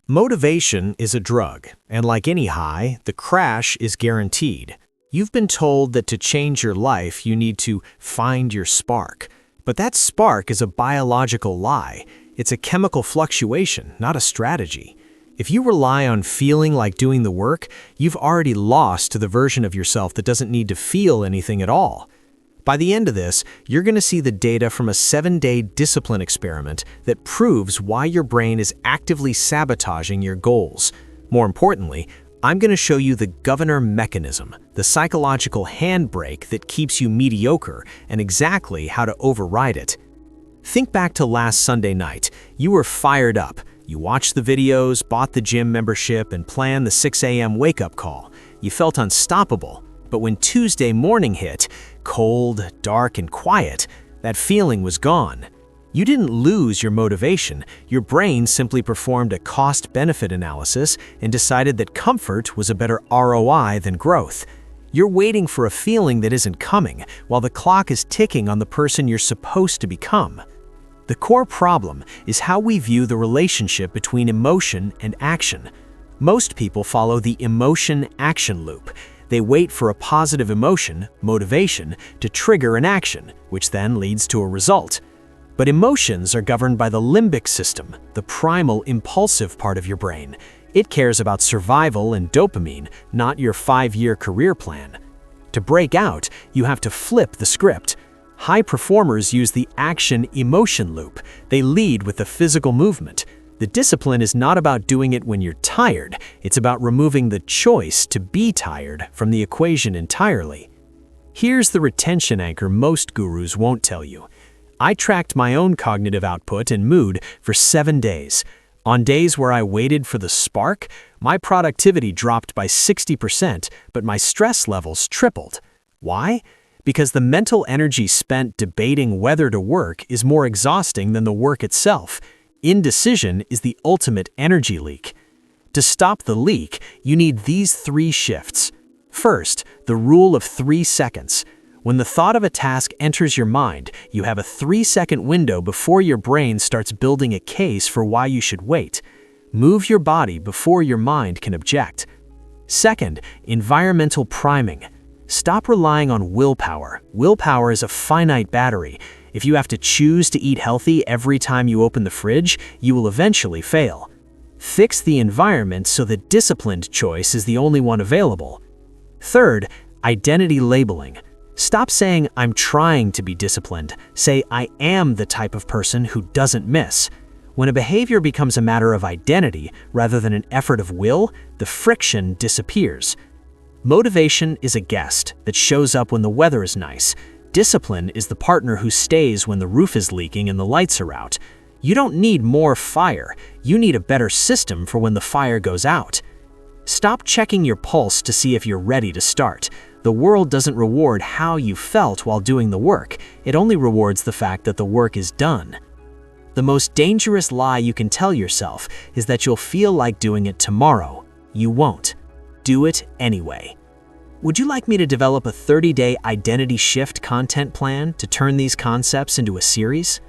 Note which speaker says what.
Speaker 1: Motivation is a drug, and like any high, the crash is guaranteed. You've been told that to change your life, you need to find your spark. But that spark is a biological lie. It's a chemical fluctuation, not a strategy. If you rely on feeling like doing the work, you've already lost to the version of yourself that doesn't need to feel anything at all. By the end of this, you're going to see the data from a 7-day discipline experiment that proves why your brain is actively sabotaging your goals. More importantly, I'm going to show you the governor mechanism, the psychological handbrake that keeps you mediocre, and exactly how to override it. Think back to last Sunday night. You were fired up. You watched the videos, bought the gym membership, and planned the 6 a.m. wake-up call. You felt unstoppable. But when Tuesday morning hit, cold, dark, and quiet, that feeling was gone. You didn't lose your motivation. Your brain simply performed a cost-benefit analysis and decided that comfort was a better ROI than growth. You're waiting for a feeling that isn't coming, while the clock is ticking on the person you're supposed to become. The core problem is how we view the relationship between emotion and action. Most people follow the emotion-action loop. They wait for a positive emotion, motivation, to trigger an action, which then leads to a result. But emotions are governed by the limbic system, the primal impulsive part of your brain. It cares about survival and dopamine, not your 5-year career plan. To break out, you have to flip the script. High performers use the action-emotion loop. They lead with the physical movement. The discipline is not about doing it when you're tired. It's about removing the choice to be tired from the equation entirely. Here's the retention anchor most gurus won't tell you. I tracked my own cognitive output and mood for 7 days. On days where I waited for the spark, my productivity dropped by 60%, but my stress levels tripled. Why? Because the mental energy spent debating whether to work is more exhausting than the work itself. Indecision is the ultimate energy leak. To stop the leak, you need these 3 shifts. First, the rule of 3 seconds. When the thought of a task enters your mind, you have a 3-second window before your brain starts building a case for why you should wait. Move your body before your mind can object. Second, environmental priming. Stop relying on willpower. Willpower is a finite battery. If you have to choose to eat healthy every time you open the fridge, you will eventually fail. Fix the environment so that disciplined choice is the only one available. Third, identity labeling. Stop saying, "I'm trying to be disciplined." Say, "I am the type of person who doesn't miss." When a behavior becomes a matter of identity rather than an effort of will, the friction disappears. Motivation is a guest that shows up when the weather is nice. Discipline is the partner who stays when the roof is leaking and the lights are out. You don't need more fire. You need a better system for when the fire goes out. Stop checking your pulse to see if you're ready to start. The world doesn't reward how you felt while doing the work. It only rewards the fact that the work is done. The most dangerous lie you can tell yourself is that you'll feel like doing it tomorrow. You won't. Do it anyway. Would you like me to develop a 30-day identity shift content plan to turn these concepts into a series?